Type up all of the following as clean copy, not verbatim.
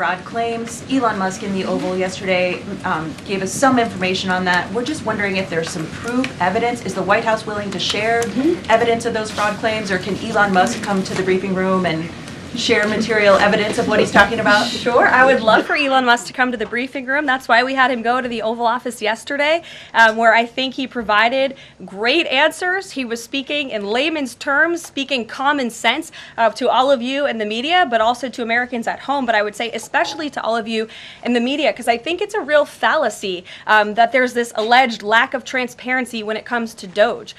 fraud claims. Elon Musk in the Oval yesterday gave us some information on that. We're just wondering if there's some proof, evidence. Is the White House willing to share evidence of those fraud claims, or can Elon Musk come to the briefing room and share material evidence of what he's talking about? Sure, I would love for Elon Musk to come to the briefing room. That's why we had him go to the Oval Office yesterday, where I think he provided great answers. He was speaking in layman's terms, speaking common sense to all of you in the media, but also to Americans at home. But I would say especially to all of you in the media, because I think it's a real fallacy that there's this alleged lack of transparency when it comes to DOGE.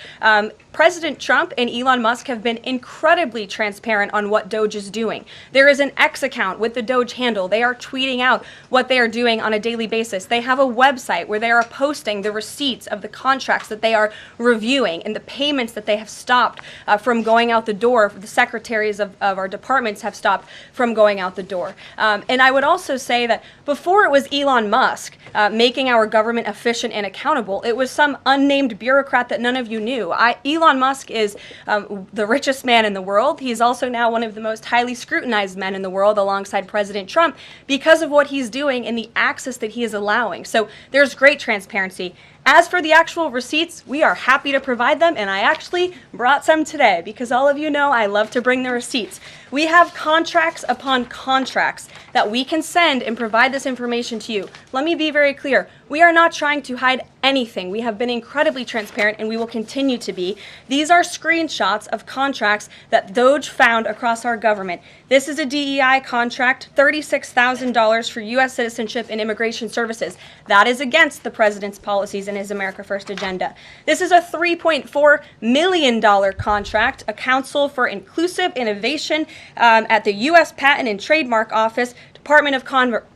President Trump and Elon Musk have been incredibly transparent on what DOGE is doing. There is an X account with the DOGE handle. They are tweeting out what they are doing on a daily basis. They have a website where they are posting the receipts of the contracts that they are reviewing and the payments that they have stopped from going out the door. The secretaries of our departments have stopped from going out the door. And I would also say that before it was Elon Musk making our government efficient and accountable, it was some unnamed bureaucrat that none of you knew. Elon Musk is the richest man in the world. He's also now one of the most highly scrutinized men in the world alongside President Trump because of what he's doing and the access that he is allowing. So there's great transparency. As for the actual receipts, we are happy to provide them, and I actually brought some today because all of you know I love to bring the receipts. We have contracts upon contracts that we can send and provide this information to you. Let me be very clear. We are not trying to hide anything. We have been incredibly transparent, and we will continue to be. These are screenshots of contracts that DOGE found across our government. This is a DEI contract, $36,000 for U.S. citizenship and immigration services. That is against the president's policies and his America First agenda. This is a $3.4 million contract, a Council for Inclusive Innovation at the U.S. Patent and Trademark Office, Department of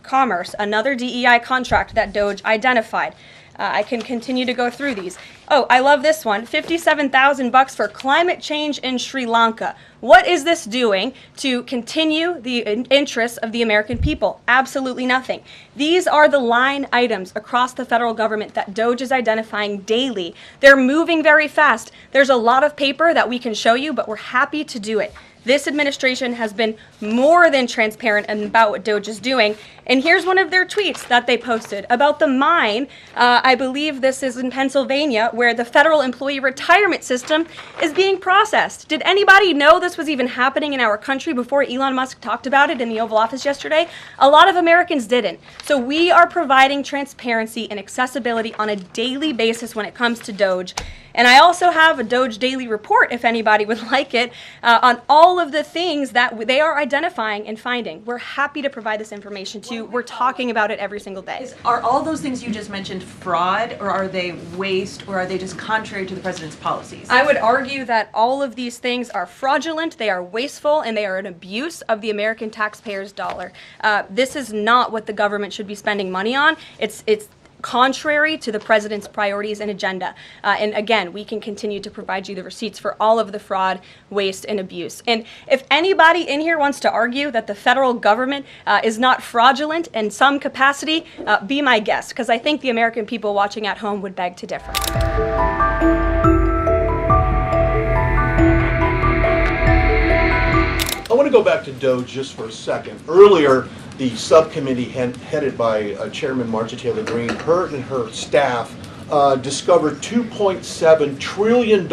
Commerce, another DEI contract that DOGE identified. I can continue to go through these. Oh, I love this one, $57,000 for climate change in Sri Lanka. What is this doing to continue the interests of the American people? Absolutely nothing. These are the line items across the federal government that DOGE is identifying daily. They're moving very fast. There's a lot of paper that we can show you, but we're happy to do it. This administration has been more than transparent about what DOGE is doing. And here's one of their tweets that they posted about the mine. I believe this is in Pennsylvania, where the federal employee retirement system is being processed. Did anybody know this was even happening in our country before Elon Musk talked about it in the Oval Office yesterday? A lot of Americans didn't. So we are providing transparency and accessibility on a daily basis when it comes to DOGE. And I also have a DOGE daily report, if anybody would like it, on all of the things that they are identifying and finding. We're happy to provide this information to you. We're talking about it every single day. Are all those things you just mentioned fraud, or are they waste, or are they just contrary to the president's policies? I would argue that all of these things are fraudulent, they are wasteful, and they are an abuse of the American taxpayer's dollar. This is not what the government should be spending money on. It's contrary to the president's priorities and agenda. And again, we can continue to provide you the receipts for all of the fraud, waste, and abuse. And if anybody in here wants to argue that the federal government is not fraudulent in some capacity, be my guest, because I think the American people watching at home would beg to differ. I want to go back to DOGE just for a second. Earlier, the subcommittee headed by Chairman Marcia Taylor Greene, her and her staff discovered $2.7 trillion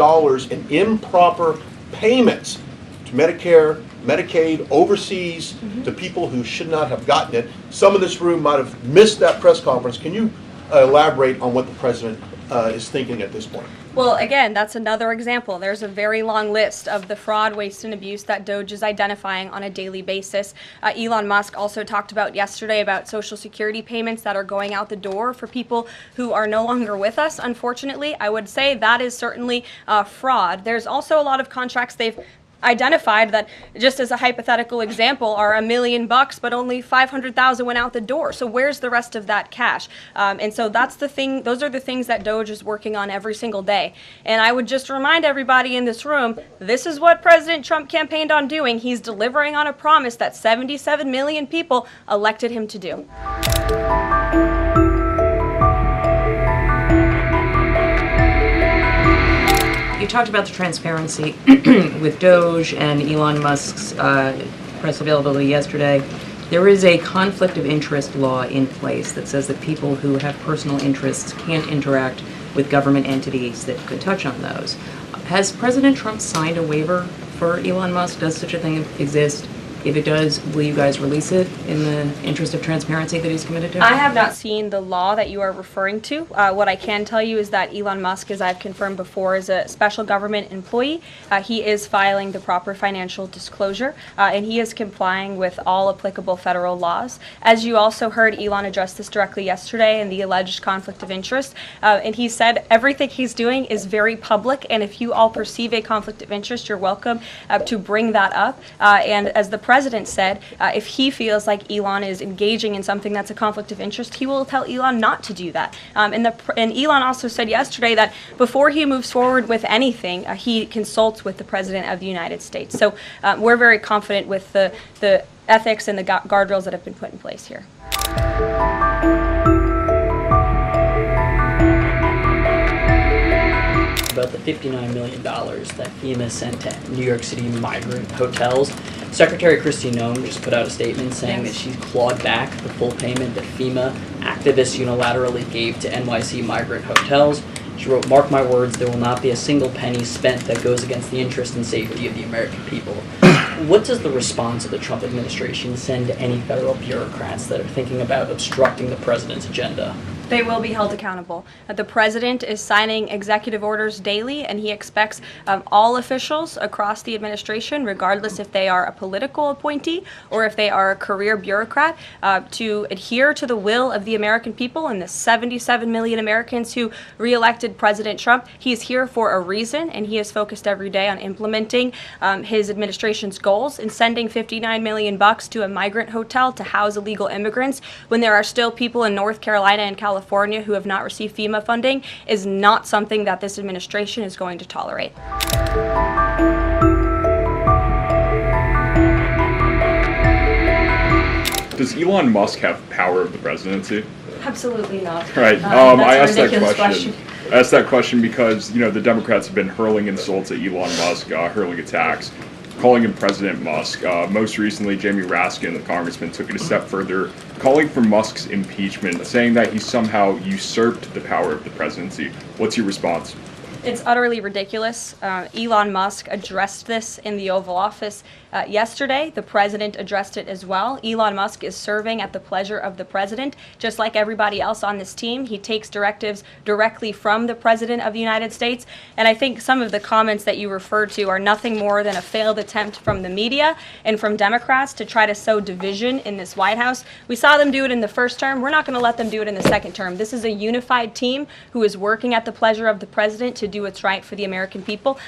in improper payments to Medicare, Medicaid, overseas, to people who should not have gotten it. Some in this room might have missed that press conference. Can you elaborate on what the president is thinking at this point? Well, again, that's another example. There's a very long list of the fraud, waste, and abuse that DOGE is identifying on a daily basis. Elon Musk also talked about yesterday about Social Security payments that are going out the door for people who are no longer with us, unfortunately. I would say that is certainly fraud. There's also a lot of contracts they've identified that, just as a hypothetical example, are $1 million, but only 500,000 went out the door. So where's the rest of that cash? And so that's the thing. Those are the things that DOGE is working on every single day. And I would just remind everybody in this room, this is what President Trump campaigned on doing. He's delivering on a promise that 77 million people elected him to do. You talked about the transparency with DOGE and Elon Musk's press availability yesterday. There is a conflict of interest law in place that says that people who have personal interests can't interact with government entities that could touch on those. Has President Trump signed a waiver for Elon Musk? Does such a thing exist? If it does, will you guys release it in the interest of transparency that he's committed to? I have not seen the law that you are referring to. What I can tell you is that Elon Musk, as I've confirmed before, is a special government employee. He is filing the proper financial disclosure, and he is complying with all applicable federal laws. As you also heard, Elon address this directly yesterday in the alleged conflict of interest, and he said everything he's doing is very public, and if you all perceive a conflict of interest, you're welcome to bring that up. And as the president said, if he feels like Elon is engaging in something that's a conflict of interest, he will tell Elon not to do that. And Elon also said yesterday that before he moves forward with anything, he consults with the President of the United States. So we're very confident with the ethics and the guardrails that have been put in place here. About the $59 million that FEMA sent to New York City migrant hotels. Secretary Kristi Noem just put out a statement saying that she's clawed back the full payment that FEMA activists unilaterally gave to NYC migrant hotels. She wrote, "Mark my words, there will not be a single penny spent that goes against the interest and safety of the American people." What does the response of the Trump administration send to any federal bureaucrats that are thinking about obstructing the president's agenda? They will be held accountable. The president is signing executive orders daily, and he expects all officials across the administration, regardless if they are a political appointee or if they are a career bureaucrat, to adhere to the will of the American people and the 77 million Americans who re-elected President Trump. He is here for a reason, and he is focused every day on implementing his administration's goals, and sending $59 million to a migrant hotel to house illegal immigrants when there are still people in North Carolina and California who have not received FEMA funding is not something that this administration is going to tolerate. Does Elon Musk have power of the presidency? Absolutely not. Right. I asked that question. I asked that question because, the Democrats have been hurling insults at Elon Musk, hurling attacks, calling him President Musk. Most recently, Jamie Raskin, the congressman, took it a step further, calling for Musk's impeachment, saying that he somehow usurped the power of the presidency. What's your response? It's utterly ridiculous. Elon Musk addressed this in the Oval Office yesterday. The president addressed it as well. Elon Musk is serving at the pleasure of the president, just like everybody else on this team. He takes directives directly from the president of the United States. And I think some of the comments that you referred to are nothing more than a failed attempt from the media and from Democrats to try to sow division in this White House. We saw them do it in the first term. We're not going to let them do it in the second term. This is a unified team who is working at the pleasure of the president to do what's right for the American people.